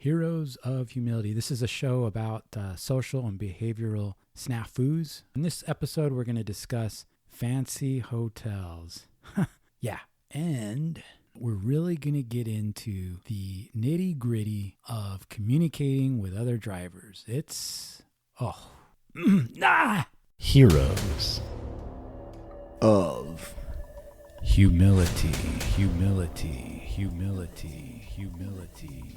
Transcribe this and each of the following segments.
Heroes of Humility. This is a show about social and behavioral snafus. In this episode, we're going to discuss fancy hotels. Yeah. And we're really going to get into the nitty-gritty of communicating with other drivers. It's, Heroes of Humility, humility, humility, humility,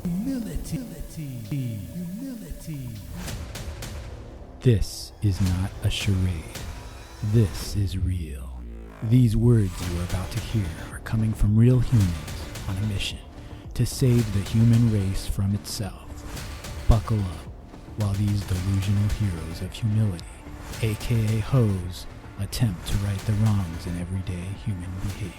humility, humility. This is not a charade. This is real. These words you are about to hear are coming from real humans on a mission to save the human race from itself. Buckle up while these delusional heroes of humility, aka hoes, attempt to right the wrongs in everyday human behavior.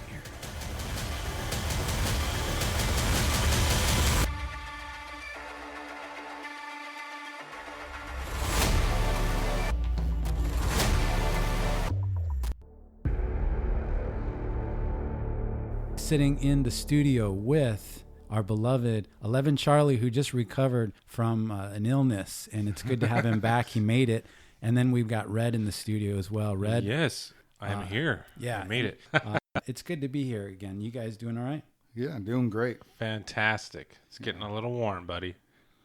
Sitting in the studio with our beloved 11 Charlie, who just recovered from an illness, and it's good to have him back. He made it. And then we've got Red in the studio as well. Red. Yes, I am here. Yeah. I made it. It's good to be here again. You guys doing all right? Yeah, doing great. Fantastic. It's getting a little warm, buddy.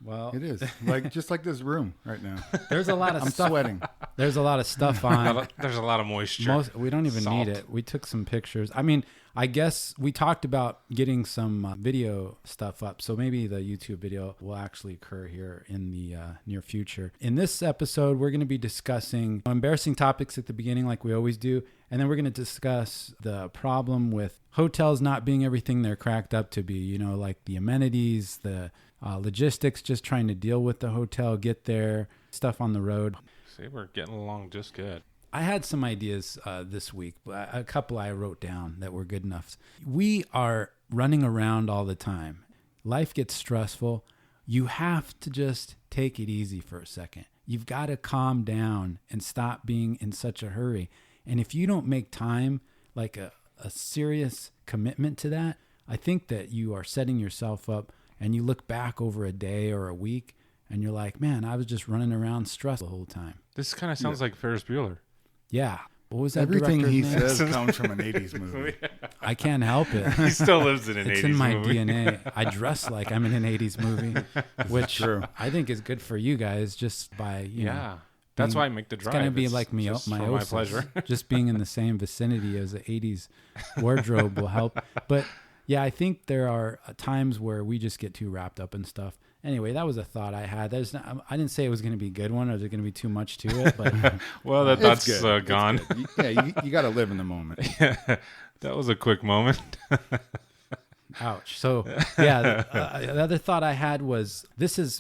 Well, It is just like this room right now. there's a lot of I'm stuff. sweating. There's a lot of stuff on. There's a lot of moisture. We don't even Salt. need it. We took some pictures. I mean, I guess we talked about getting some video stuff up. So maybe the YouTube video will actually occur here in the near future. In this episode, we're going to be discussing embarrassing topics at the beginning like we always do. And then we're going to discuss the problem with hotels not being everything they're cracked up to be, you know, like the amenities, the logistics, just trying to deal with the hotel, get there, stuff on the road. See, we're getting along just good. I had some ideas this week, a couple I wrote down that were good enough. We are running around all the time. Life gets stressful. You have to just take it easy for a second. You've got to calm down and stop being in such a hurry. And if you don't make time, like a serious commitment to that, I think that you are setting yourself up, and you look back over a day or a week and you're like, man, I was just running around stressed the whole time. This kind of sounds like Ferris Bueller. Yeah. What was that? Everything he director's name? says comes from an 80s movie. I can't help it. He still lives in an 80s It's in my movie. DNA. I dress like I'm in an 80s movie, which true. I think is good for you guys just by, you know. Yeah. That's why I make the It's drive. going to be like me, just my for my pleasure. Just being in the same vicinity as the 80s wardrobe will help. But yeah, I think there are times where we just get too wrapped up in stuff. Anyway, that was a thought I had. I didn't say it was going to be a good one, or there's going to be too much to it. But Well, that It's thought's good. gone. It's good. You got to live in the moment. That was a quick moment. ouch. So yeah, the other thought I had was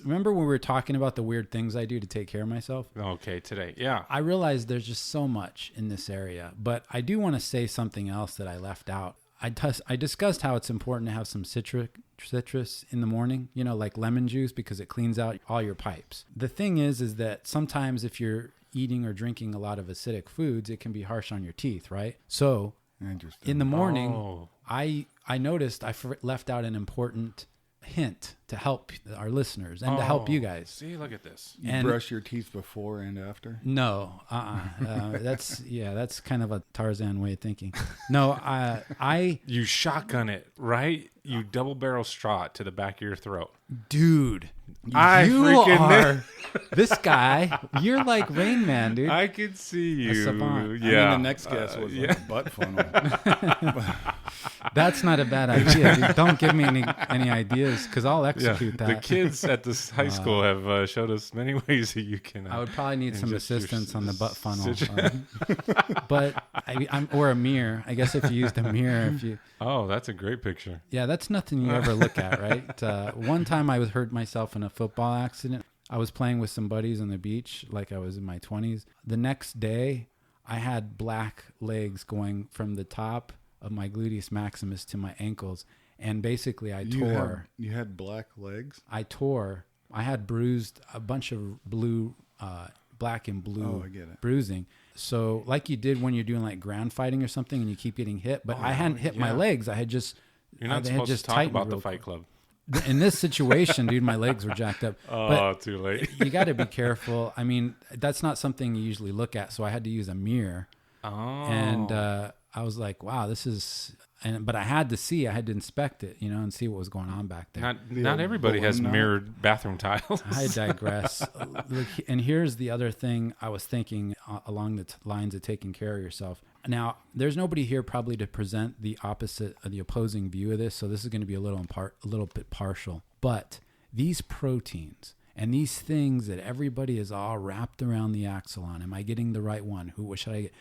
remember when we were talking about the weird things I do to take care of myself? Okay, today. Yeah. I realized there's just so much in this area, but I do want to say something else that I left out. I discussed how it's important to have some citrus in the morning, you know, like lemon juice, because it cleans out all your pipes. The thing is that sometimes if you're eating or drinking a lot of acidic foods, it can be harsh on your teeth, right? So Interesting. in the morning, Oh. I noticed I left out an important hint to help our listeners and to help you guys. See, look at this. You and- brush your teeth before and after? No, that's kind of a Tarzan way of thinking. No, I You shotgun it, right? You double barrel straw it to the back of your throat. dude, I you freaking are this guy. You're like Rain Man, dude. I could see you. savant. Yeah. I mean, the next guess was like a butt funnel. That's not a bad idea. Dude. Don't give me any ideas, because I'll Yeah. execute The that. kids at this high school have showed us many ways that you can. I would probably need some just your assistance on the butt funnel, situ- but I'm or a mirror. I guess if you used a mirror, Oh, that's a great picture. yeah, that's nothing you ever look at, right? One time I was hurt myself in a football accident. I was playing with some buddies on the beach, like I was in my 20s. The next day, I had black legs going from the top of my gluteus maximus to my ankles, and basically I tore. You had black legs? I had bruised a bunch of black and blue Oh, I get it. bruising. So like you did when you're doing like ground fighting or something and you keep getting hit, but I hadn't hit my yeah. legs. I had just You're not they had supposed just to talk tightened about the real Fight quick. Club. in this situation, dude, my legs were jacked up. Oh, too late. You got to be careful. I mean, that's not something you usually look at. So I had to use a mirror. Oh. And I was like, wow, this is... but I had to inspect it, and see what was going on back there. Not everybody has balloon knot. mirrored bathroom tiles. I digress. Look, and here's the other thing I was thinking along the lines of taking care of yourself. Now, there's nobody here probably to present the opposing view of this, so this is going to be a little bit partial. But these proteins and these things that everybody is all wrapped around the axle on, am I getting the right one? What should I get?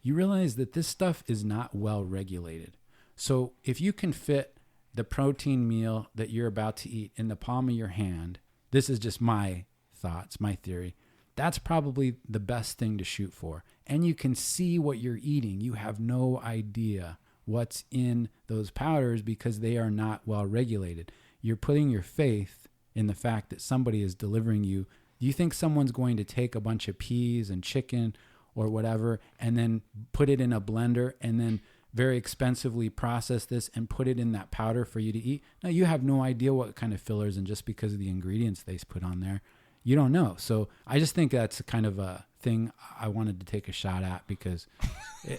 You realize that this stuff is not well regulated. So if you can fit the protein meal that you're about to eat in the palm of your hand, this is just my thoughts, my theory, that's probably the best thing to shoot for. And you can see what you're eating. You have no idea what's in those powders because they are not well regulated. You're putting your faith in the fact that somebody is delivering you. Do you think someone's going to take a bunch of peas and chicken or whatever and then put it in a blender and then very expensively process this and put it in that powder for you to eat? No, you have no idea what kind of fillers, and just because of the ingredients they put on there, you don't know. So I just think that's kind of a thing I wanted to take a shot at because,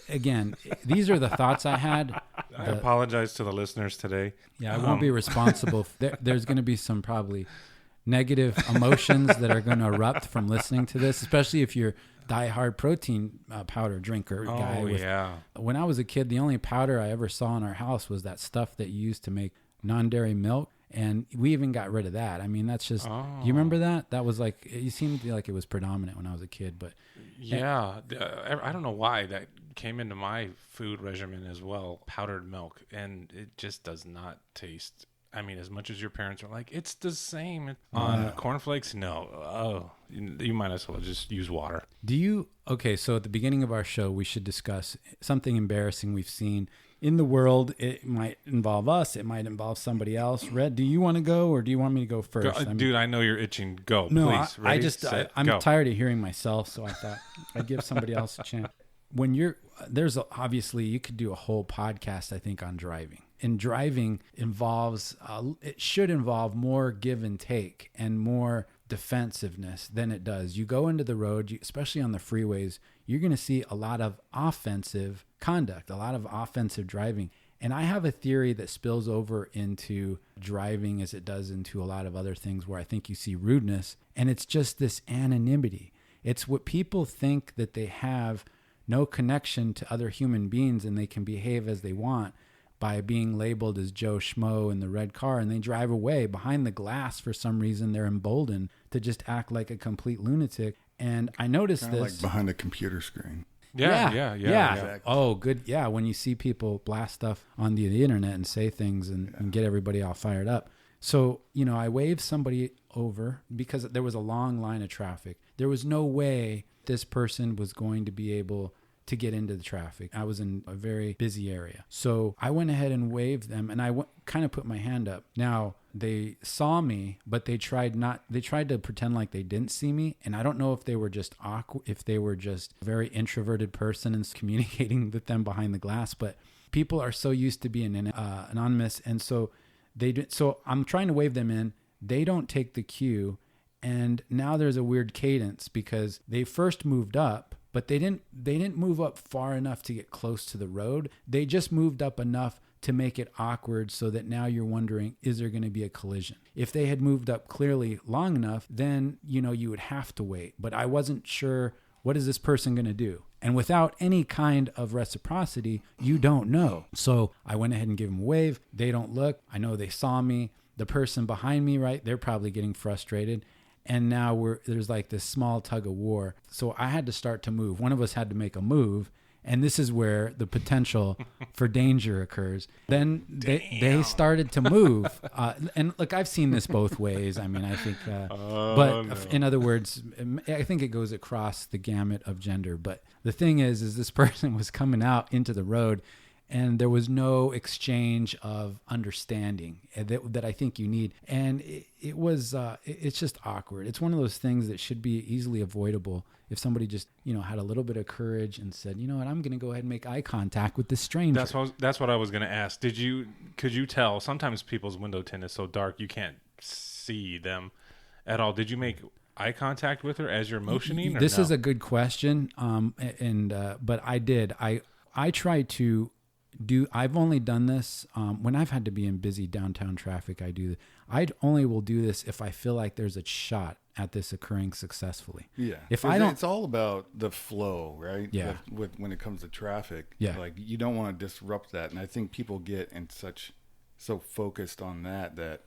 again, these are the thoughts I had. I apologize to the listeners today. Yeah, I won't be responsible. There's going to be some probably negative emotions that are going to erupt from listening to this, especially if you're diehard protein powder drinker guy. When I was a kid, the only powder I ever saw in our house was that stuff that you used to make non-dairy milk, and we even got rid of that. I mean, that's just. Do you remember that? That was like, it seemed to be like it was predominant when I was a kid, but yeah, I don't know why that came into my food regimen as well. Powdered milk, and it just does not taste. I mean, as much as your parents are like, it's the same on cornflakes. No. Oh, you might as well just use water. Okay, so at the beginning of our show, we should discuss something embarrassing we've seen in the world. It might involve us. It might involve somebody else. Red, do you want to go or do you want me to go first? Dude, I know you're itching. Go, no, please. Ready, I'm go. tired of hearing myself, so I thought I'd give somebody else a chance. Obviously, you could do a whole podcast, I think, on driving. And driving it should involve more give and take and more defensiveness than it does. You go into the road, especially on the freeways, you're going to see a lot of offensive conduct, a lot of offensive driving. And I have a theory that spills over into driving as it does into a lot of other things where I think you see rudeness. And it's just this anonymity. It's what people think that they have no connection to other human beings and they can behave as they want by being labeled as Joe Schmo in the red car, and they drive away behind the glass. For some reason, they're emboldened to just act like a complete lunatic. And I noticed Kinda this like behind a computer screen. Yeah. Exactly. Oh, good. Yeah, when you see people blast stuff on the internet and say things and get everybody all fired up. So, I waved somebody over because there was a long line of traffic. There was no way this person was going to be able to get into the traffic. I was in a very busy area. So I went ahead and waved them, and I kind of put my hand up. Now, they saw me, but they tried to pretend like they didn't see me. And I don't know if they were just awkward, if they were just a very introverted person and communicating with them behind the glass. But people are so used to being anonymous. And so so I'm trying to wave them in. They don't take the cue. And now there's a weird cadence because they first moved up, but they didn't move up far enough to get close to the road. They just moved up enough to make it awkward so that now you're wondering, is there going to be a collision? If they had moved up clearly long enough, then, you would have to wait. But I wasn't sure, what is this person going to do? And without any kind of reciprocity, you don't know. So I went ahead and gave them a wave. They don't look. I know they saw me. The person behind me, right, they're probably getting frustrated. And now there's like this small tug of war. So I had to start to move. One of us had to make a move. And this is where the potential for danger occurs. Then they started to move. And look, I've seen this both ways. I mean, I think, in other words, I think it goes across the gamut of gender. But the thing is this person was coming out into the road and there was no exchange of understanding that I think you need. And it's just awkward. It's one of those things that should be easily avoidable if somebody just, had a little bit of courage and said, you know what, I'm going to go ahead and make eye contact with this stranger. That's what I was going to ask. Could you tell? Sometimes people's window tint is so dark you can't see them at all. Did you make eye contact with her as you're motioning? This is a good question. But I did. I try to do. I've only done this when I've had to be in busy downtown traffic. I only will do this if I feel like there's a shot at this occurring successfully. Yeah. If I don't, it's all about the flow, right? Yeah. When it comes to traffic, yeah. Like you don't want to disrupt that, and I think people get so focused on that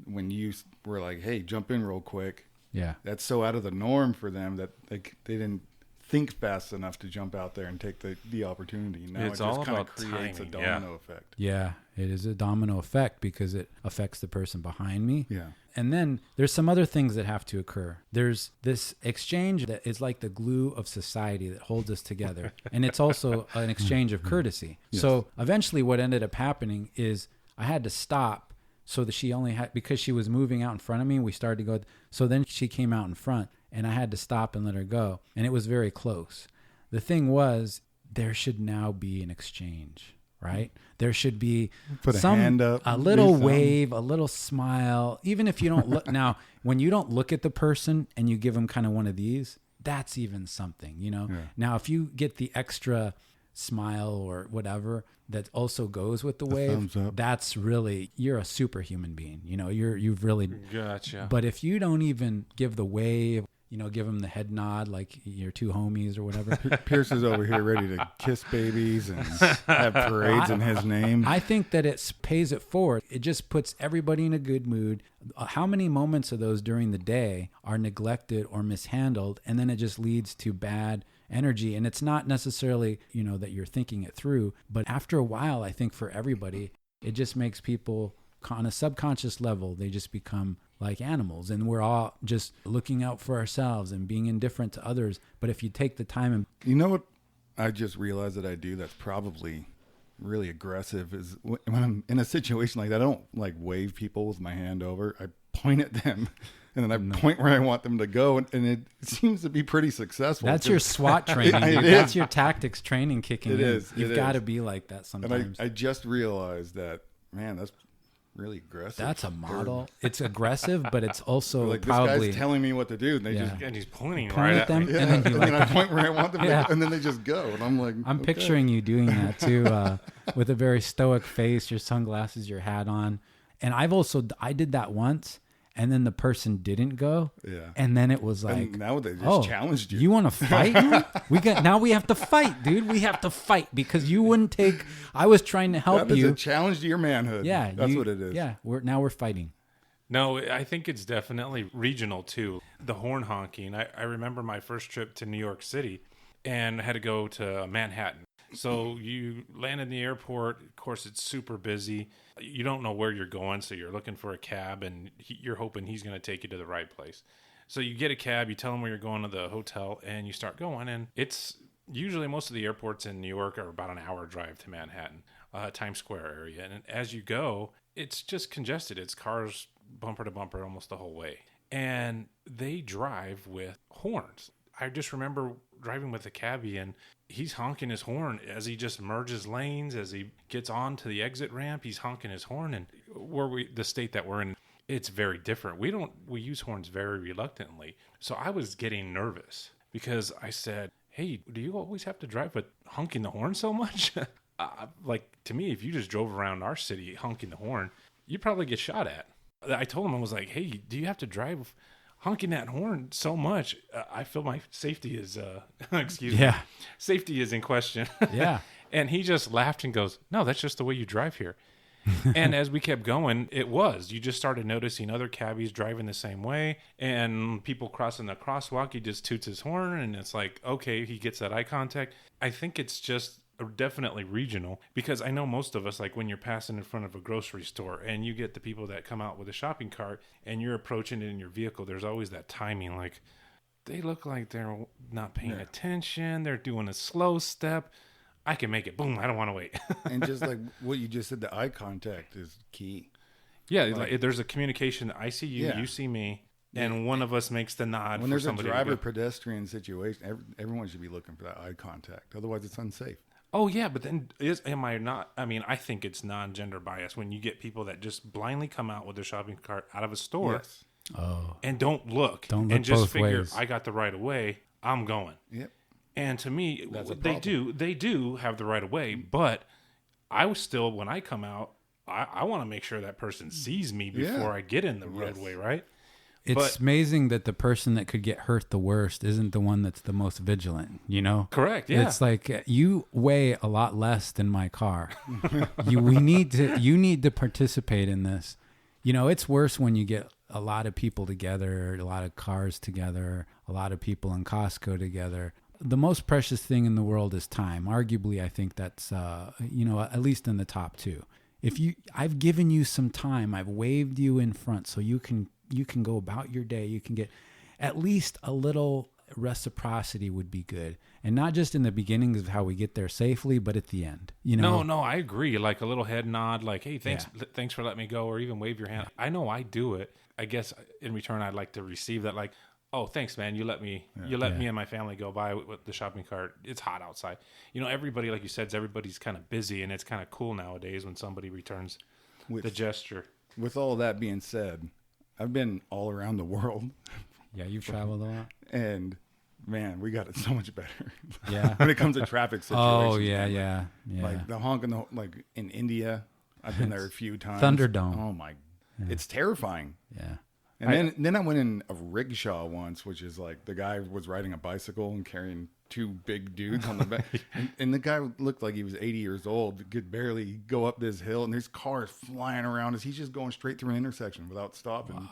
when you were like, "Hey, jump in real quick." Yeah. That's so out of the norm for them that they didn't think fast enough to jump out there and take the opportunity. Now it's it all just kind of about creates timing, a domino effect. Yeah, it is a domino effect because it affects the person behind me. Yeah. And then there's some other things that have to occur. There's this exchange that is like the glue of society that holds us together. And it's also an exchange of courtesy. Yes. So eventually what ended up happening is I had to stop so that she only had, because she was moving out in front of me, we started to go. So then she came out in front and I had to stop and let her go. And it was very close. The thing was, there should now be an exchange, right? There should be Put a hand up, a little do something. wave, a little smile. Even if you don't look now, when you don't look at the person and you give them kind of one of these, that's even something, Yeah. Now, if you get the extra smile or whatever that also goes with the wave, thumbs up. that's really, you're a superhuman being. You've really Gotcha. But if you don't even give the wave, give them the head nod like your two homies or whatever. Pierce is over here ready to kiss babies and have parades in his name. I think that it pays it forward. It just puts everybody in a good mood. How many moments of those during the day are neglected or mishandled, and then it just leads to bad energy? And it's not necessarily, that you're thinking it through, but after a while, I think for everybody, it just makes people on a subconscious level, they just become like animals, and we're all just looking out for ourselves and being indifferent to others. But if you take the time and You know what I just realized that I do that's probably really aggressive is when I'm in a situation like that, I don't like wave people with my hand over. I point at them and then I point where I want them to go. And it seems to be pretty successful. that's your SWAT training, It dude. is. That's your tactics training kicking It in. is. You've It got to is. be like that And sometimes. I just realized that, man, that's really aggressive. That's a model. It's aggressive, but it's also Like this probably guy's telling me what to do, and they Yeah. just And he's pointing point right at at them, me. yeah, and then you and then I point where I want them, Yeah. to, and then they just go, and I'm like, I'm okay. picturing you doing that too, with a very stoic face, your sunglasses, your hat on. And I did that once, and then the person didn't go. Yeah. And then it was like, And now they just challenged you. You want to fight now? Now we have to fight, dude. We have to fight because you wouldn't take. I was trying to help That is you. a challenge to your manhood. Yeah, that's what it is. Yeah, we're fighting. No, I think it's definitely regional too. The horn honking. I remember my first trip to New York City and had to go to Manhattan. So you land in the airport. Of course, it's super busy. You don't know where you're going, so you're looking for a cab, and you're hoping he's going to take you to the right place. So you get a cab, you tell him where you're going to the hotel, and you start going. And it's usually most of the airports in New York are about an hour drive to Manhattan, Times Square area. And as you go, it's just congested. It's cars bumper to bumper almost the whole way. And they drive with horns. I just remember driving with a cabbie, and he's honking his horn as he just merges lanes. As he gets on to the exit ramp, he's honking his horn. And the state that we're in, it's very different. We use horns very reluctantly. So I was getting nervous because I said, hey, do you always have to drive with honking the horn so much? Like, to me, if you just drove around our city honking the horn, you'd probably get shot at. I told him, I was like, hey, do you have to drive honking that horn so much? I feel my safety is, safety is in question. Yeah. And he just laughed and goes, no, that's just the way you drive here. And as we kept going, you just started noticing other cabbies driving the same way, and people crossing the crosswalk. He just toots his horn, and it's like, okay, he gets that eye contact. I think it's just definitely regional, because I know most of us, like when you're passing in front of a grocery store and you get the people that come out with a shopping cart and you're approaching it in your vehicle, there's always that timing, like they look like they're not paying attention. They're doing a slow step. I can make it. Boom. I don't want to wait. And just like what you just said, the eye contact is key. Yeah. Like, there's a communication. I see you, you see me. And one of us makes the nod. When for there's a somebody driver-pedestrian situation, everyone should be looking for that eye contact. Otherwise, it's unsafe. Oh, yeah. But then am I not? I mean, I think it's non-gender bias when you get people that just blindly come out with their shopping cart out of a store Yes. and don't look. Don't look and just both figure, ways. I got the right of way. I'm going. Yep. And to me, That's a they problem. do have the right of way. But I was still, when I come out, I want to make sure that person sees me before I get in the roadway, right? It's amazing that the person that could get hurt the worst isn't the one that's the most vigilant, you know? Correct, yeah. It's like you weigh a lot less than my car. You need to participate in this. You know, it's worse when you get a lot of people together, a lot of cars together, a lot of people in Costco together. The most precious thing in the world is time. Arguably, I think that's at least in the top two. I've given you some time. I've waved you in front so you can go about your day. You can get at least a little reciprocity would be good. And not just in the beginnings of how we get there safely, but at the end. You know? No, I agree. Like a little head nod, like, hey, thanks for letting me go, or even wave your hand. I know I do it. I guess in return, I'd like to receive that, like, oh, thanks, man. You let me and my family go by with the shopping cart. It's hot outside. You know, everybody, like you said, everybody's kind of busy, and it's kind of cool nowadays when somebody returns the gesture. With all that being said, I've been all around the world. Yeah, you've traveled a lot. And man, we got it so much better. Yeah. When it comes to traffic situations. Oh, yeah. Like the honking, like in India, I've been there a few times. Thunderdome. Oh my, it's terrifying. Yeah. And then I went in a rickshaw once, which is like the guy was riding a bicycle and carrying two big dudes on the back. And the guy looked like he was 80 years old, could barely go up this hill. And there's cars flying around as he's just going straight through an intersection without stopping.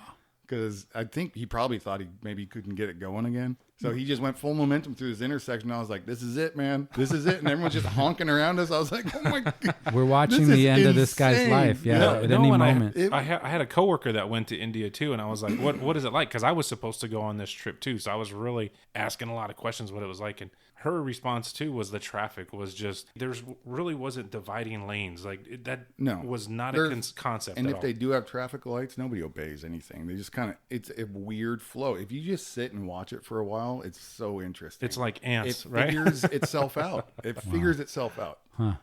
Because I think he probably thought he maybe couldn't get it going again. So he just went full momentum through this intersection. I was like, this is it, man. This is it. And everyone's just honking around us. I was like, oh my God. We're watching the end of this guy's life. Yeah, at any moment. I had a coworker that went to India too. And I was like, what is it like? Because I was supposed to go on this trip too. So I was really asking a lot of questions what it was like. And her response too was the traffic was just, really wasn't dividing lanes. Like that was not a concept And at if all. they do have traffic lights, nobody obeys anything. They just kind of, it's a weird flow. If you just sit and watch it for a while, it's so interesting. It's like ants, it right? figures itself out. It figures itself out.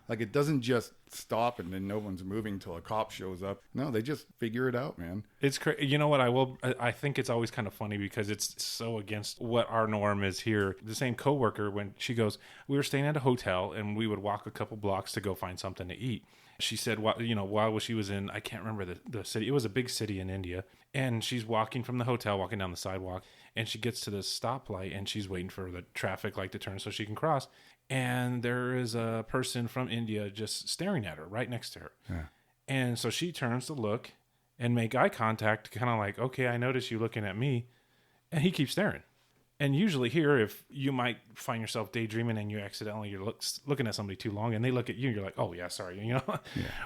Like it doesn't just stop and then no one's moving till a cop shows up. No, they just figure it out, man. It's crazy. You know what? I think it's always kind of funny because it's so against what our norm is here. The same coworker, when she goes, we were staying at a hotel and we would walk a couple blocks to go find something to eat. She said, while she was in, I can't remember the city. It was a big city in India. And she's walking from the hotel, walking down the sidewalk. And she gets to this stoplight and she's waiting for the traffic light to turn so she can cross. And there is a person from India just staring at her right next to her. Yeah. And so she turns to look and make eye contact, kind of like, okay, I notice you looking at me. And he keeps staring. And usually here, if you might find yourself daydreaming and you accidentally you're looking at somebody too long and they look at you, and you're like, oh yeah, sorry,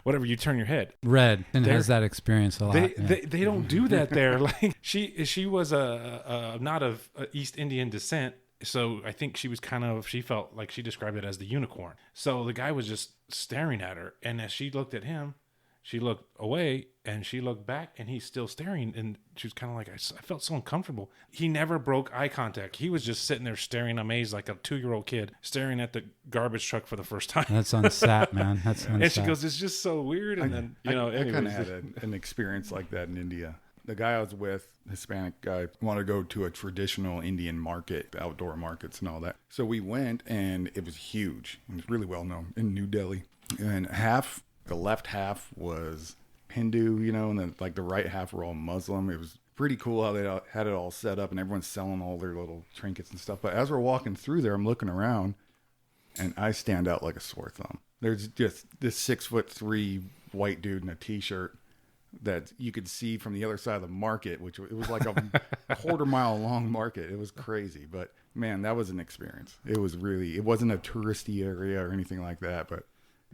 whatever, you turn your head. Red and has that experience a lot. They don't do that there. Like she was not of East Indian descent. So I think she felt like she described it as the unicorn. So the guy was just staring at her. And as she looked at him, she looked away and she looked back and he's still staring. And she was kind of like, I felt so uncomfortable. He never broke eye contact. He was just sitting there staring amazed like a 2-year-old kid staring at the garbage truck for the first time. That's unsat, man. That's unsat. And she goes, it's just so weird. And I kind of had an experience like that in India. The guy I was with, Hispanic guy, wanted to go to a traditional Indian market, outdoor markets and all that. So we went, and it was huge. It was really well known in New Delhi. And the left half was Hindu, and then like the right half were all Muslim. It was pretty cool how they had it all set up, and everyone's selling all their little trinkets and stuff. But as we're walking through there, I'm looking around, and I stand out like a sore thumb. There's just this 6'3" white dude in a t-shirt that you could see from the other side of the market, which it was like a quarter-mile long market. It was crazy, but man, that was an experience. It wasn't a touristy area or anything like that, but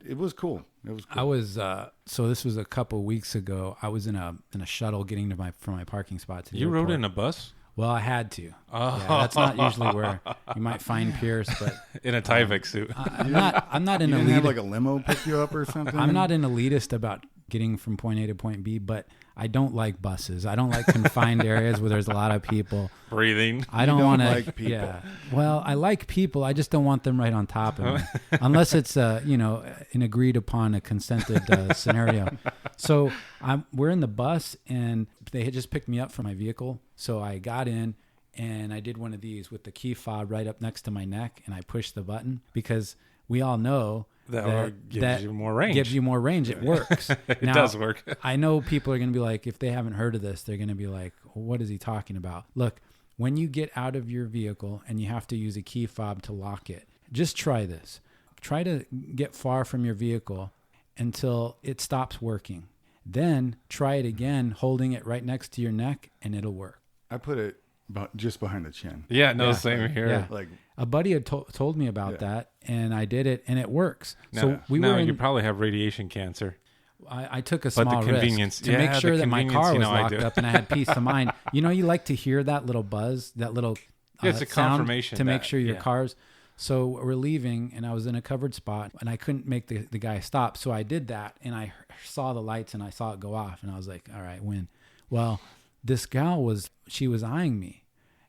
it was cool. I was so this was a couple weeks ago. I was in a shuttle getting from my parking spot to the You airport. rode in a bus? Well, I had to. Oh. Yeah, that's not usually where you might find Pierce, but In a Tyvek suit. I'm not an You didn't have elitist. like a limo pick you up or something? I'm not an elitist about getting from point A to point B, but I don't like buses. I don't like confined areas where there's a lot of people. Breathing. I don't don't want to like people. Yeah. Well, I like people. I just don't want them right on top of me, unless it's an agreed upon, a consented scenario. So we're in the bus, and they had just picked me up from my vehicle. So I got in, and I did one of these with the key fob right up next to my neck, and I pushed the button because we all know That gives you more range. Gives you more range. It works. It Now, does work. I know people are going to be like, if they haven't heard of this, they're going to be like, well, what is he talking about? Look, when you get out of your vehicle and you have to use a key fob to lock it, just try this. Try to get far from your vehicle until it stops working. Then try it again, holding it right next to your neck, and it'll work. I put it just behind the chin. Yeah, no, Yeah. same here. Yeah. Like, A buddy had told me about that, and I did it, and it works. Now, So we now were in, you probably have radiation cancer. I took a But the small convenience- risk to yeah, make the sure that my convenience, car you was know, I locked do. up and I had peace of mind. You like to hear that little buzz, that little Yeah, it's a sound confirmation to make that- sure your yeah. car's. So we're leaving, and I was in a covered spot, and I couldn't make the guy stop. So I did that, and I saw the lights, and I saw it go off, and I was like, all right, win. Well, this gal was eyeing me,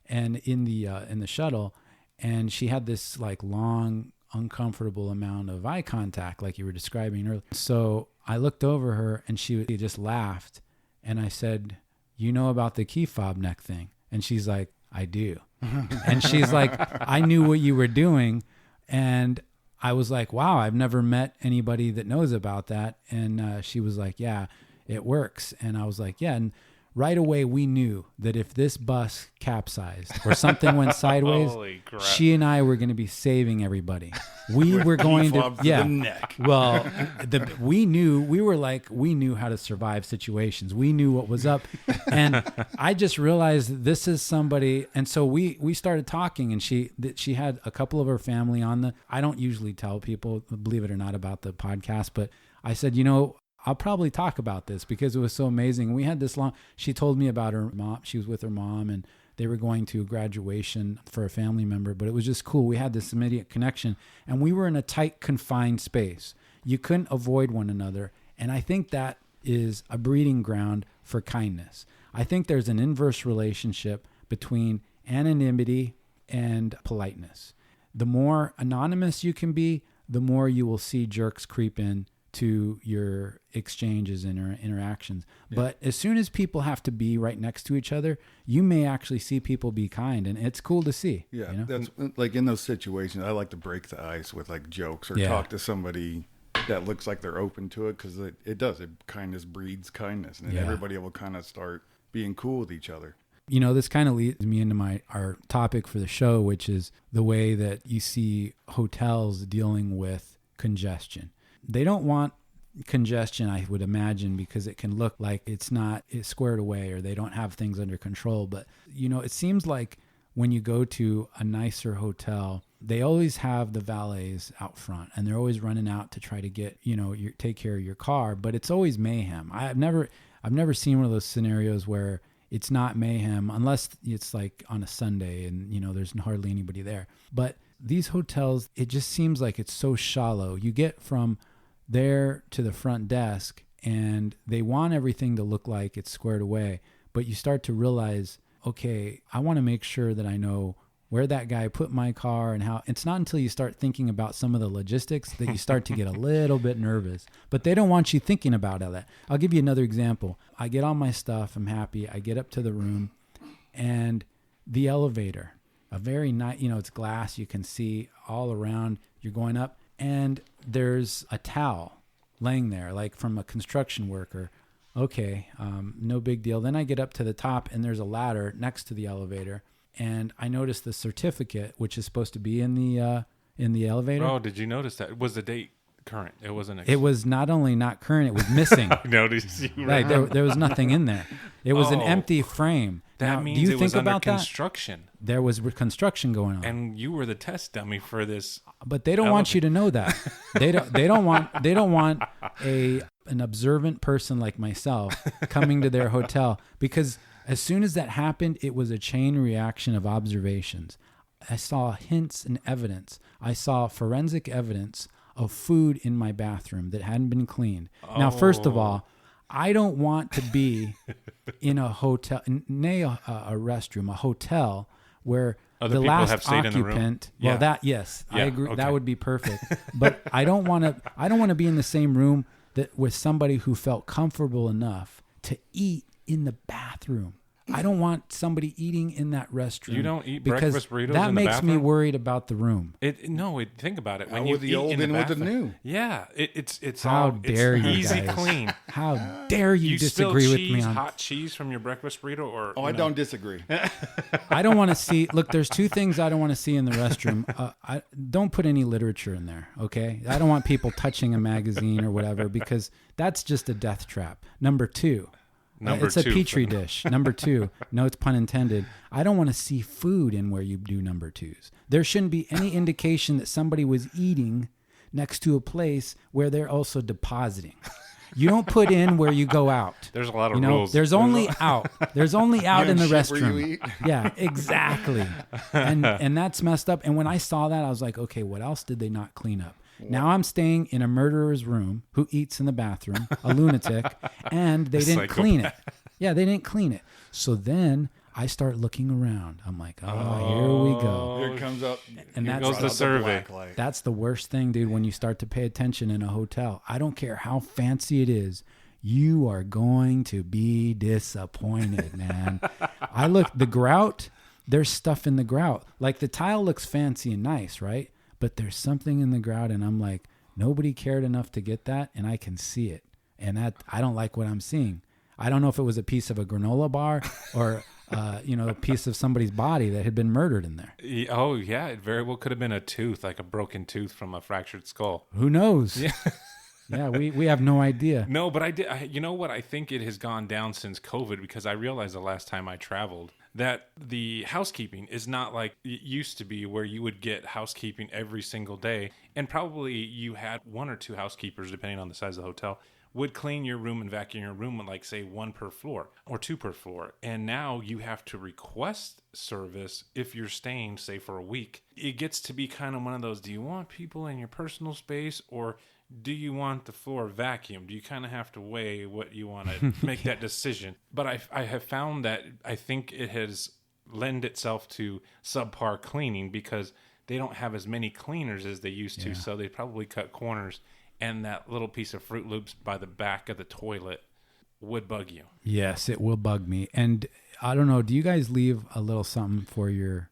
and in the shuttle, and she had this like long, uncomfortable amount of eye contact, like you were describing earlier. So I looked over her, and she just laughed, and I said, "You know about the key fob neck thing?" And she's like, "I do." And she's like, "I knew what you were doing." And I was like, "Wow, I've never met anybody that knows about that." And she was like, "Yeah, it works." And I was like, "Yeah." And right away, we knew that if this bus capsized or something went sideways, Holy crap. she and I were going to be saving everybody. We were going to, fobs to yeah. the neck. Well, we knew how to survive situations. We knew what was up, and I just realized that this is somebody. And so we started talking, and she had a couple of her family on the. I don't usually tell people, believe it or not, about the podcast, but I said, I'll probably talk about this because it was so amazing. We had this long, she told me about her mom. She was with her mom, and they were going to graduation for a family member, but it was just cool. We had this immediate connection, and we were in a tight, confined space. You couldn't avoid one another. And I think that is a breeding ground for kindness. I think there's an inverse relationship between anonymity and politeness. The more anonymous you can be, the more you will see jerks creep in to your exchanges and interactions. Yeah. But as soon as people have to be right next to each other, you may actually see people be kind, and it's cool to see. Yeah, that's like in those situations, I like to break the ice with like jokes or talk to somebody that looks like they're open to it, because kindness breeds kindness, and then everybody will kind of start being cool with each other. This kind of leads me into our topic for the show, which is the way that you see hotels dealing with congestion. They don't want congestion, I would imagine, because it can look like it's squared away, or they don't have things under control. But, it seems like when you go to a nicer hotel, they always have the valets out front, and they're always running out to try to get, take care of your car, but it's always mayhem. I've never seen one of those scenarios where it's not mayhem, unless it's like on a Sunday and, there's hardly anybody there. But these hotels, it just seems like it's so shallow. You get from there to the front desk, and they want everything to look like it's squared away, but you start to realize, okay, I want to make sure that I know where that guy put my car and how. It's not until you start thinking about some of the logistics that you start to get a little bit nervous, but they don't want you thinking about all that. I'll give you another example. I get all my stuff, I'm happy, I get up to the room, and the elevator, a very nice, it's glass, you can see all around, you're going up, and there's a towel laying there, like from a construction worker. Okay, no big deal. Then I get up to the top, and there's a ladder next to the elevator, and I notice the certificate, which is supposed to be in the elevator. Oh, did you notice that? Was the date current? It wasn't. It was not only not current; it was missing. I noticed you. Right, there was nothing in there. It was an empty frame. That now, means do you it think was under about construction. There was construction going on, And you were the test dummy for this. but they don't want you to know that. They don't want an observant person like myself coming to their hotel, because As soon as that happened, it was a chain reaction of observations. I saw hints and evidence. I saw forensic evidence of food in my bathroom that hadn't been cleaned. Now, first of all, I don't want to be in a hotel, a restroom, a hotel where Other the people last have stayed in the room? occupant. Yeah. Well, I Yeah, agree. okay. That would be perfect. But I don't want to. I don't want to be in the same room that with somebody who felt comfortable enough to eat in the bathroom. I don't want somebody eating in that restroom. You don't eat because breakfast burritos that in the makes me bathroom? worried about the room. Think about it. When Out you with the eat old in in with the bathroom- new. Yeah, it's How all dare it's you easy guys. clean. How dare you, You disagree spill with cheese, me on? hot cheese from your breakfast burrito, or Oh, I don't disagree. I don't want to see. Look, there's two things I don't want to see in the restroom. I don't put any literature in there. Okay, I don't want people touching a magazine or whatever because that's just a death trap. Number two. Number it's a two. petri dish. Number two, no, it's pun intended. I don't want to see food in where you do number twos. There shouldn't be any indication that somebody was eating next to a place where they're also depositing. You don't put in where you go out. There's a lot of You know, rules. there's only out. There's only out in the shit where you restroom. eat. Yeah, exactly. And that's messed up. And when I saw that, I was like, okay, what else did they not clean up? Now I'm staying in a murderer's room who eats in the bathroom, a lunatic, and they didn't clean it. Yeah, they didn't clean it. So then I start looking around. I'm like, oh, here we go. Here comes up. And Here that's goes the survey. That's the worst thing, dude, when you start to pay attention in a hotel. I don't care how fancy it is. You are going to be disappointed, man. I look, the grout, there's stuff in the grout. Like the tile looks fancy and nice, right? But there's something in the grout, and I'm like, nobody cared enough to get that, and I can see it. And that I don't like what I'm seeing. I don't know if it was a piece of a granola bar or a piece of somebody's body that had been murdered in there. Oh yeah, it very well could have been a tooth, like a broken tooth from a fractured skull. Who knows? Yeah, yeah, we have no idea. No, but you know what? I think it has gone down since COVID because I realized the last time I traveled that the housekeeping is not like it used to be where you would get housekeeping every single day. And probably you had one or two housekeepers, depending on the size of the hotel, would clean your room and vacuum your room with like say one per floor or two per floor. And now you have to request service if you're staying say for a week. It gets to be kind of one of those, do you want people in your personal space or do you want the floor vacuumed? You kind of have to weigh what you want to make that decision. But I have found that I think it has lend itself to subpar cleaning because they don't have as many cleaners as they used to. So they probably cut corners. And that little piece of Fruit Loops by the back of the toilet would bug you. Yes, it will bug me. And I don't know, do you guys leave a little something for your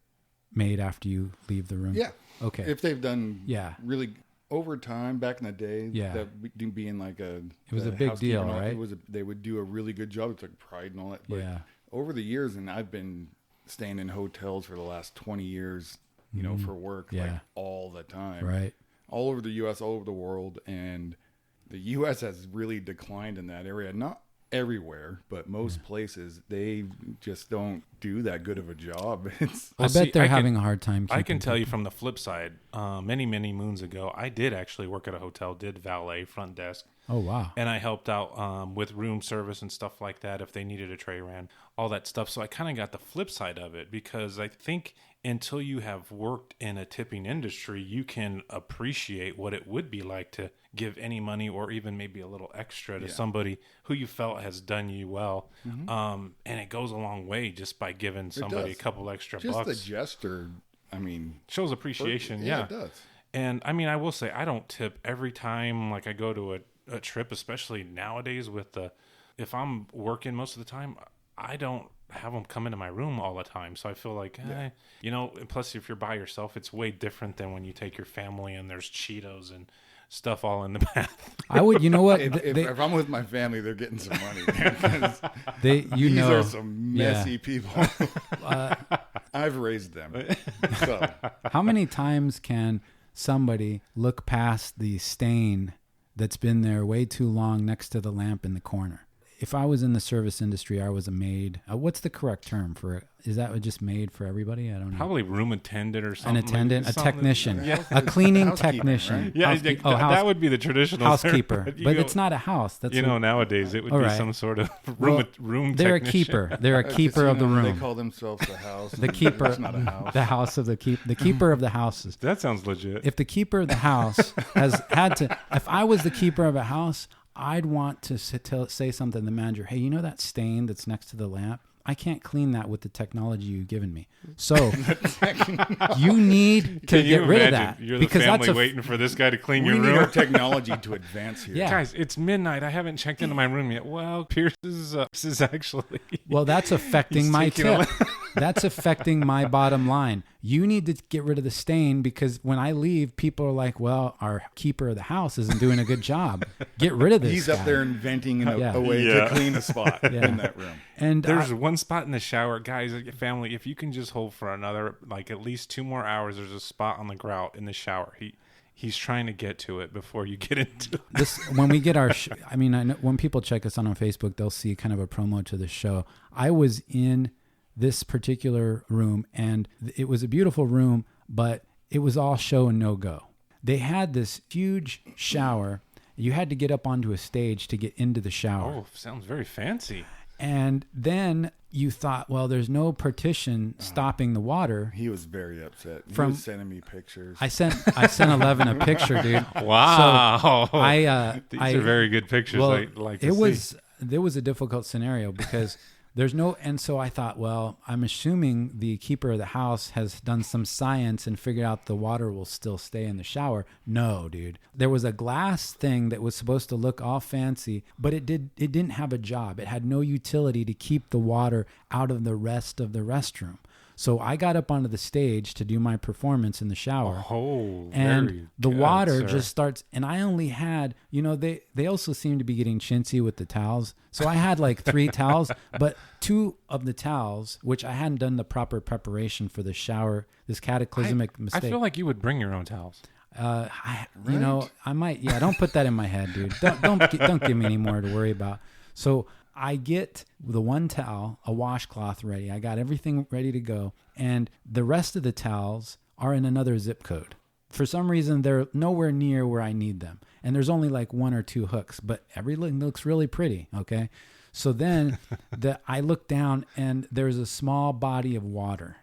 maid after you leave the room? Yeah. Okay. If they've done Yeah. really overtime back in the day, Yeah. that being like It was a big deal, right? They would do a really good job. It took pride and all that. But Yeah. over the years, and I've been staying in hotels for the last 20 years, for work, Yeah. like all the time. Right. All over the U.S., all over the world. And the U.S. has really declined in that area. Not everywhere, but most places, they just don't do that good of a job. I bet they're having a hard time. I can keeping tell you from the flip side, many moons ago, I did actually work at a hotel, did valet, front desk. Oh, wow. And I helped out with room service and stuff like that if they needed a tray ran, all that stuff. So I kind of got the flip side of it because I think until you have worked in a tipping industry, you can appreciate what it would be like to give any money or even maybe a little extra to somebody who you felt has done you well. And it goes a long way just by giving somebody a couple extra Just bucks. the gesture, I mean, Shows appreciation. Yeah. it does. And I mean, I will say I don't tip every time like I go to a trip, especially nowadays with if I'm working most of the time, I don't have them come into my room all the time. So I feel like, and plus if you're by yourself, it's way different than when you take your family and there's Cheetos and stuff all in the bath. I would, you know what? If I'm with my family, they're getting some money. Because these are some messy people. I've raised them. So How many times can somebody look past the stain that's been there way too long next to the lamp in the corner? if I was in the service industry, I was a maid. What's the correct term for it? Is that just maid for everybody? I don't know. Probably room attendant or something. An attendant, like, a technician, Yeah, a cleaning Housekeeping, technician. right? yeah, House- that would be the traditional housekeeper. term, But it's not a house. That's nowadays it would All be right. some sort of Well, room. they're a technician. keeper. They're a I've keeper just of the seen them, room. They call themselves the house. The keeper, It's not a house. the house of the keeper of the houses. That sounds legit. If the keeper of the house has had to, if I was the keeper of a house, I'd want to say something to the manager. Hey, you know that stain that's next to the lamp? I can't clean that with the technology you've given me. So you need to Can you get rid of imagine? that You're the because family that's waiting for this guy to clean We your need room. our technology to advance here. Yeah. Guys, it's midnight. I haven't checked into my room yet. Well, Pierce is actually. well, that's affecting He's my taking a tip. That's affecting my bottom line. You need to get rid of the stain because when I leave, people are like, "Well, our keeper of the house isn't doing a good job. Get rid of this." He's guy. up there inventing Yeah. a way Yeah. to clean a spot Yeah. in that room. And There's one spot in the shower, guys. Family, if you can just hold for another, like at least 2 more hours, there's a spot on the grout in the shower. He's trying to get to it before you get into it. this when we get our I mean, I know when people check us out on Facebook, they'll see kind of a promo to the show. I was in this particular room and it was a beautiful room, but it was all show and no go. They had this huge shower. You had to get up onto a stage to get into the shower. Oh, sounds very fancy. And then you thought, well, there's no partition stopping the water. He was very upset. He From- was sending me pictures. I sent 11 a picture, dude. Wow. So I These are very good pictures. well, I like to it see. was there was a difficult scenario because there's no, and so I thought, well, I'm assuming the keeper of the house has done some science and figured out the water will still stay in the shower. No, dude. There was a glass thing that was supposed to look all fancy, but it didn't have a job. It had no utility to keep the water out of the rest of the restroom. So I got up onto the stage to do my performance in the shower. Oh, And very the good, water sir. just starts, and I only had, they also seem to be getting chintzy with the towels. So I had like 3 towels, but 2 of the towels, which I hadn't done the proper preparation for the shower, this cataclysmic I mistake. feel like you would bring your own towels. I might, don't put that in my head, dude. Don't give me any more to worry about. So I get the one towel, a washcloth ready. I got everything ready to go. And the rest of the towels are in another zip code. For some reason, they're nowhere near where I need them. And there's only like 1 or 2 hooks, but everything looks really pretty. Okay. So then I look down and there's a small body of water.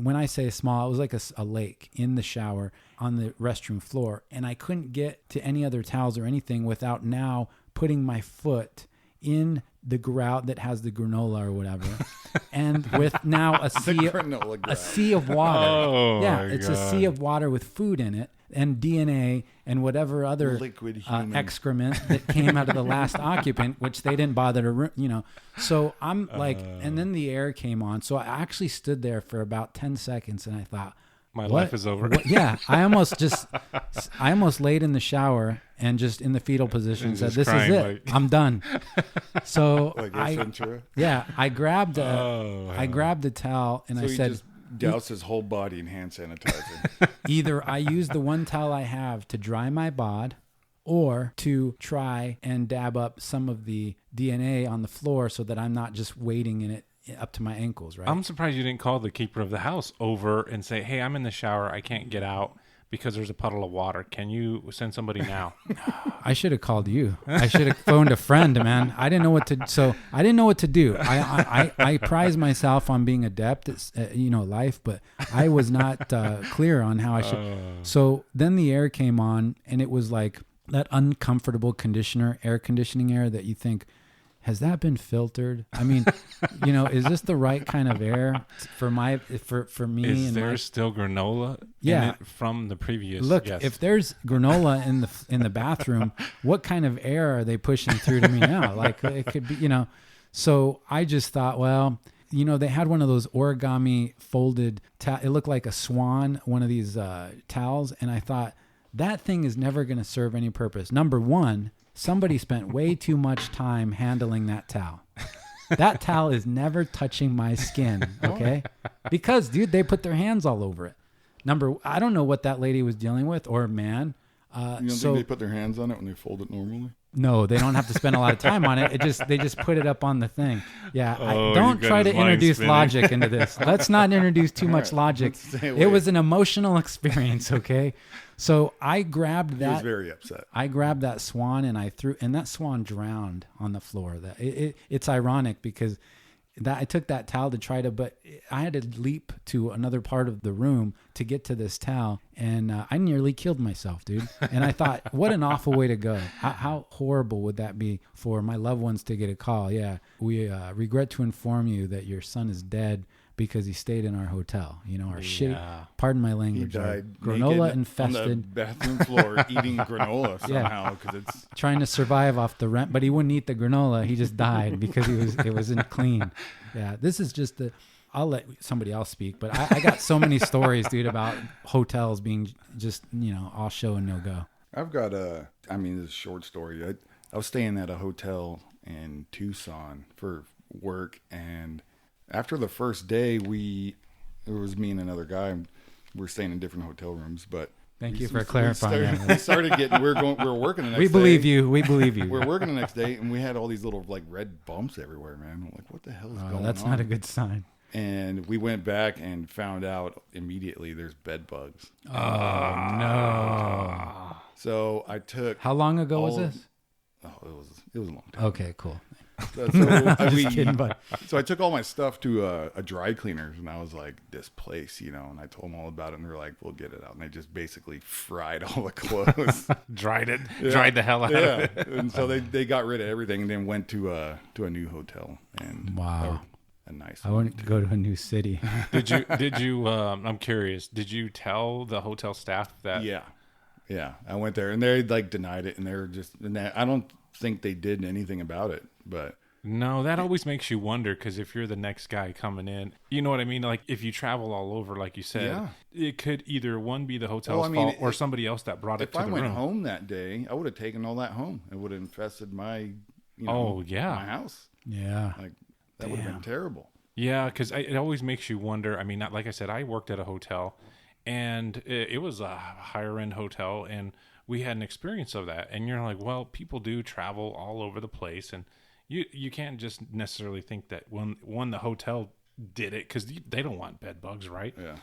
When I say small, it was like a lake in the shower on the restroom floor. And I couldn't get to any other towels or anything without now putting my foot in the grout that has the granola or whatever. And with now a granola a grout. sea of water. Oh, yeah, my it's a God. sea of water with food in it and DNA and whatever other Liquid human. excrement that came out of the last occupant, which they didn't bother to, So I'm like, and then the air came on. So I actually stood there for about 10 seconds and I thought, My what? life is over. Yeah, I almost laid in the shower and just in the fetal position And said, just "This is crying, it. like- I'm done." So Like I Ventura. grabbed Oh, I grabbed the towel and So I he said, just doused his whole body in hand sanitizer. either I use the one towel I have to dry my bod, or to try and dab up some of the DNA on the floor so that I'm not just wading in it up to my ankles, right? I'm surprised you didn't call the keeper of the house over and say, "Hey, I'm in the shower. I can't get out because there's a puddle of water. Can you send somebody now?" I should have called you. I should have phoned a friend, man. I didn't know what to do. I prize myself on being adept at life, but I was not clear on how I should. So then the air came on, and it was like that uncomfortable air conditioning air that you think, has that been filtered? I mean, is this the right kind of air for me? Is and there my, still granola Yeah. in it from the previous Look, guest? if there's granola in the bathroom, what kind of air are they pushing through to me now? Like it could be, So I just thought, well, they had one of those origami folded. It looked like a swan, one of these towels, and I thought that thing is never going to serve any purpose. Number one, somebody spent way too much time handling that towel. That towel is never touching my skin, okay? Because, dude, they put their hands all over it. I don't know what that lady was dealing with, or man. You don't So think they put their hands on it when they fold it normally? no, they don't have to spend a lot of time on it. They just put it up on the thing. Yeah, Oh, don't you got try to his mind introduce spinning. logic into this. Let's not introduce too much right, logic. let's stay It away. was an emotional experience, okay? So I grabbed He was that. very upset. I grabbed that swan and I threw, and that swan drowned on the floor. It's ironic because I took that towel to try to, but I had to leap to another part of the room to get to this towel, and I nearly killed myself, dude. And I thought, what an awful way to go. How horrible would that be for my loved ones to get a call? Yeah, we regret to inform you that your son is dead because he stayed in our hotel. You know, our shitty, pardon my He language, our died granola naked infested. on the bathroom floor eating granola Yeah. somehow because it's Trying to survive off the rent, but he wouldn't eat the granola. He just died because it wasn't clean. Yeah, this is just I'll let somebody else speak, but I got so many stories, dude, about hotels being just, all show and no go. I've got this is a short story. I was staying at a hotel in Tucson for work, and after the first day, it was me and another guy. We were staying in different hotel rooms, but Thank you for clarifying. We started getting. We were working the next. We believe day. you. We believe you. We were working the next day, and we had all these little like red bumps everywhere, man. I'm like, what the hell is going on? That's not a good sign. And we went back and found out immediately there's bed bugs. Oh no! So I took. How long ago was all- this? Oh, it was a long time. Okay, cool. So, Just kidding, but so I took all my stuff to a dry cleaners, and I was like, this place, and I told them all about it, and they're like, we'll get it out. And they just basically fried all the clothes. Dried it. Yeah. Dried the hell out of Yeah. it. And so they got rid of everything and then went to a new hotel. And Wow. a nice I one. want to go to a new city. Did you I'm curious, did you tell the hotel staff that? Yeah. I went there, and they like denied it, and they were just, I don't think they did anything about it, but. No, that always makes you wonder, because if you're the next guy coming in, you know what I mean? Like if you travel all over, like you said, Yeah. it could either one be the hotel's Well, I mean, fault or somebody else that brought it If to I the went room. home that day, I would have taken all that home. It would have infested my, Oh, yeah. my house. Yeah. Like that would have been terrible. Yeah, because it always makes you wonder. I mean, not like I said, I worked at a hotel, and it was a higher end hotel, and we had an experience of that. And you're like, well, people do travel all over the place, and you can't just necessarily think that when the hotel did it, because they don't want bed bugs, right? Yeah.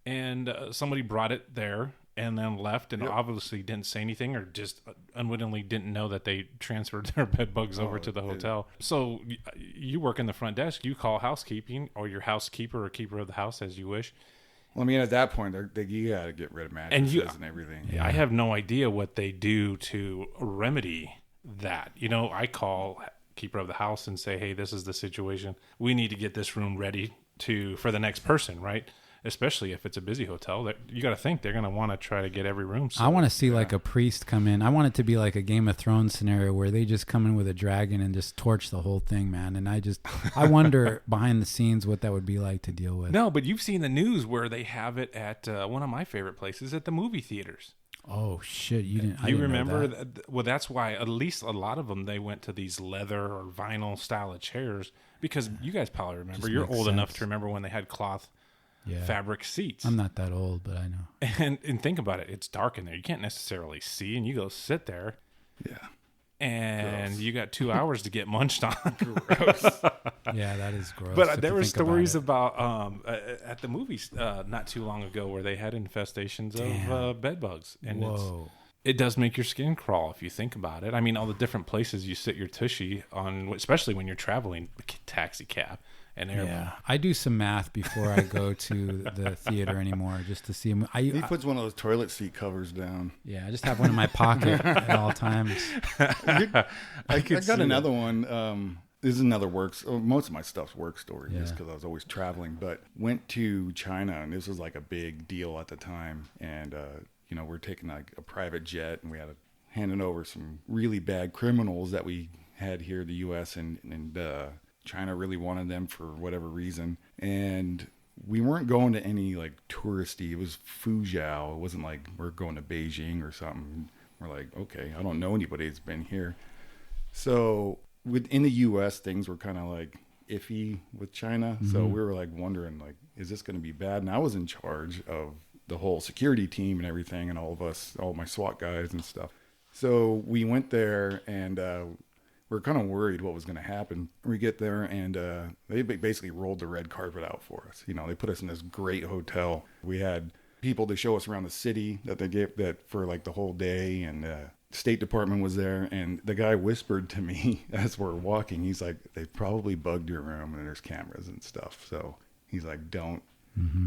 And somebody brought it there and then left, and obviously didn't say anything, or just unwittingly didn't know that they transferred their bed bugs over to the hotel. So you work in the front desk, you call housekeeping, or your housekeeper or keeper of the house, as you wish. Well, I mean, at that point, you got to get rid of mattresses and everything. I have no idea what they do to remedy that. I call keeper of the house and say, hey, this is the situation. We need to get this room ready for the next person, right? Especially if it's a busy hotel, that you got to think they're going to want to try to get every room. I want to see like a priest come in. I want it to be like a Game of Thrones scenario where they just come in with a dragon and just torch the whole thing, man. And I wonder behind the scenes what that would be like to deal with. No, but you've seen the news where they have it at one of my favorite places, at the movie theaters. Oh shit! I didn't remember? know that. Well, that's why at least a lot of them, they went to these leather or vinyl style of chairs, because you guys probably remember. Just You're makes old enough sense. to remember when they had cloth Yeah. fabric seats. I'm not that old, but I know. And think about it. It's dark in there. You can't necessarily see, and you go sit there, Yeah. and Gross. you got 2 hours to get munched on. Yeah, that is gross. But if there you were think about stories it. about at the movies not too long ago where they had infestations of bed bugs, and Whoa. it does make your skin crawl if you think about it. I mean, all the different places you sit your tushy on, especially when you're traveling, taxi cab and airplane. Yeah, I do some math before I go to the theater anymore, just to see him. He puts one of those toilet seat covers down. I just have one in my pocket at all times. I could see got that. another one. This is another most of my stuff's work story, just Yeah. because I was always traveling. But went to China, and this was like a big deal at the time. And we're taking like a private jet, and we had handing over some really bad criminals that we had here in the U.S. and China really wanted them for whatever reason. And we weren't going to any like touristy. It was Fuzhou. It wasn't like we're going to Beijing or something. We're like, okay, I don't know anybody that's been here. So within the U.S., things were kind of like iffy with China. So we were like wondering, like, is this going to be bad? And I was in charge of the whole security team and everything, and all my SWAT guys and stuff. So we went there, and we're kind of worried what was going to happen. We get there, and they basically rolled the red carpet out for us. You know, they put us in this great hotel. We had people to show us around the city that they gave that for like the whole day, and State Department was there. And the guy whispered to me as we're walking, he's like, they probably bugged your room and there's cameras and stuff. So he's like, don't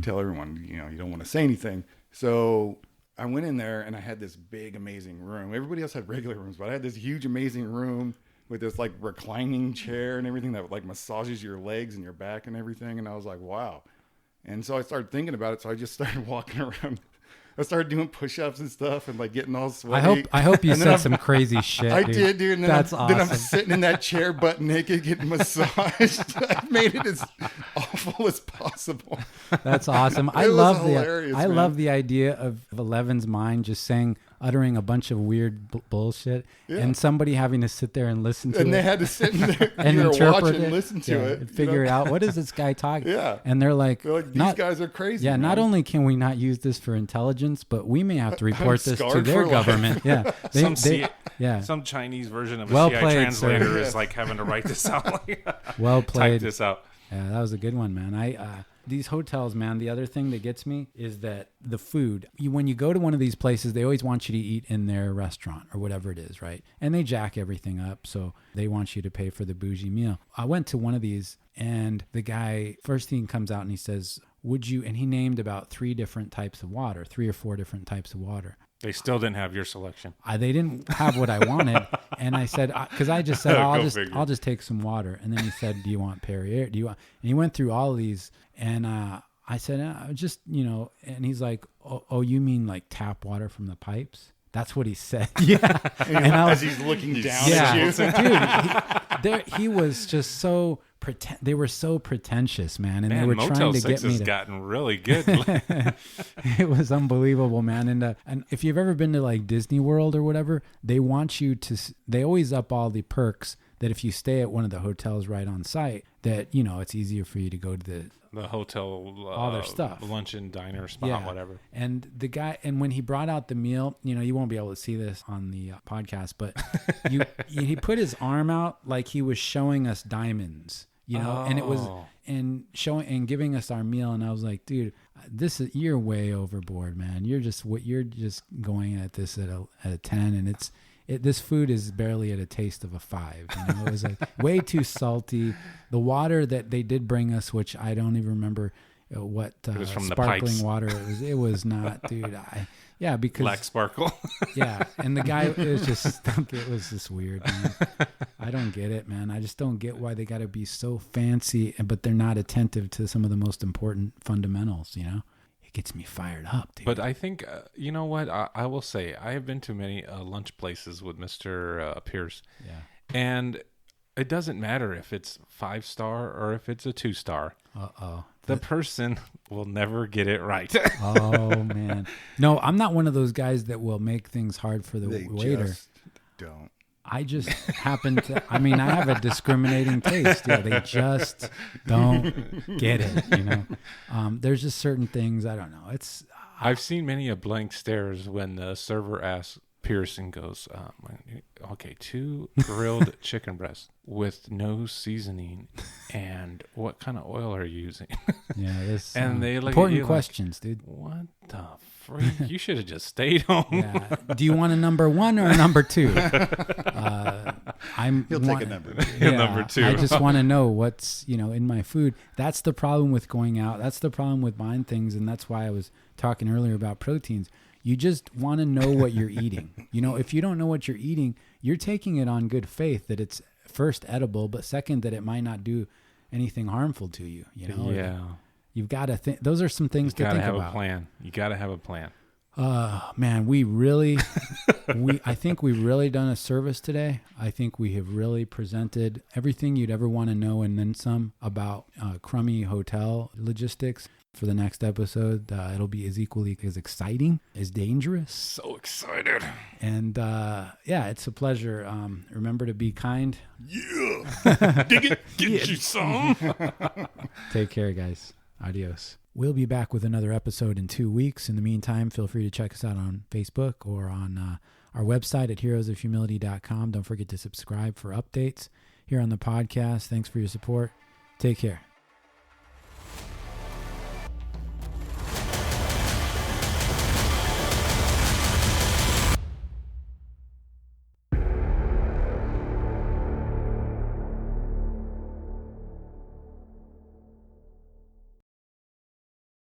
tell everyone, you know, you don't want to say anything. So I went in there, and I had this big, amazing room. Everybody else had regular rooms, but I had this huge, amazing room with this like reclining chair and everything that like massages your legs and your back and everything. And I was like, wow. And so I started thinking about it. So I just started walking around. I started doing push-ups and stuff and like getting all sweaty. I hope you said some crazy shit. I did, dude. And then That's Then I'm awesome. sitting in that chair butt naked getting massaged. I made it as awful as possible. That's awesome. I It was love hilarious, I man. love the idea of Eleven's mind just uttering a bunch of weird bullshit, Yeah. and somebody having to sit there and listen to And it. they had to sit in there and and interpret watch it, and listen to it. and figure out what is this guy talking. Yeah. And they're like, These not, guys are crazy. yeah, not man. only can we not use this for intelligence, but we may have to report this to scarred their for life. government. Yeah, yeah. Some Chinese version of a Well CI played, translator sir. is like having to write this out. Like, Well type played. this out. Yeah, that was a good one, man. These hotels, man, the other thing that gets me is that the food. When you go to one of these places, they always want you to eat in their restaurant or whatever it is, right? And they jack everything up, so they want you to pay for the bougie meal. I went to one of these, and the guy, first thing comes out and he says, would you, and he named about 3 or 4 different types of water. They still didn't have your selection. They didn't have what I wanted, and I said, because I just said, Go figure. I'll just take some water. And then he said, do you want Perrier? Do you want? And he went through all of these, and I said, just, you know. And he's like, oh, you mean like tap water from the pipes? That's what he said. Yeah. And I As was, he's looking down yeah, at you. dude, he was just so they were so pretentious, man, and Man, they were Motel trying to 6 get me has to. gotten really good. It was unbelievable, man. And if you've ever been to like Disney World or whatever, they want you to. They always up all the perks that if you stay at one of the hotels right on site, that you know it's easier for you to go to the hotel, all their stuff, luncheon, diner, spot, whatever. And the guy, and when he brought out the meal, you know, you won't be able to see this on the podcast, but he put his arm out like he was showing us diamonds. You know, and it was and showing and giving us our meal, and I was like, dude, you're way overboard, man. You're just going at this at a 10, and this food is barely at a taste of a 5. You know, it was like way too salty. The water that they did bring us, which I don't even remember what It was from the sparkling pipes. water it was not, dude. Because Black Sparkle. yeah, and the guy it was just weird, man. I don't get it, man. I just don't get why they got to be so fancy, but they're not attentive to some of the most important fundamentals. You know, it gets me fired up, dude. But I think you know what I will say. I have been to many lunch places with Mr. Pierce, and it doesn't matter if it's 5-star or if it's a 2-star. The person will never get it right. Oh man, no, I'm not one of those guys that will make things hard for the They waiter. just don't. I just happen to. I mean, I have a discriminating taste. Yeah, they just don't get it. You know, there's just certain things I don't know. I've seen many a blank stares when the server asks Pierce and goes, okay, 2 grilled chicken breasts with no seasoning, and what kind of oil are you using? Yeah, this And they look at important you like, questions, dude. What the freak? You should have just stayed home. Yeah. Do you want a number 1 or a number 2? He'll take a number. Number 2. I just want to know what's in my food. That's the problem with going out. That's the problem with buying things, and that's why I was talking earlier about proteins. You just want to know what you're eating. If you don't know what you're eating, you're taking it on good faith that it's first edible, but second that it might not do anything harmful to you. Yeah. You've got to think. Those are some things to think You got to have about. a plan. You got to have a plan. Man, I think we've really done a service today. I think we have really presented everything you'd ever want to know and then some about crummy hotel logistics. For the next episode, it'll be as equally as exciting, as dangerous. So excited. And it's a pleasure. Remember to be kind. Yeah. Dig it. Get you some. Take care, guys. Adios. We'll be back with another episode in 2 weeks. In the meantime, feel free to check us out on Facebook or on our website at heroesofhumility.com. Don't forget to subscribe for updates here on the podcast. Thanks for your support. Take care.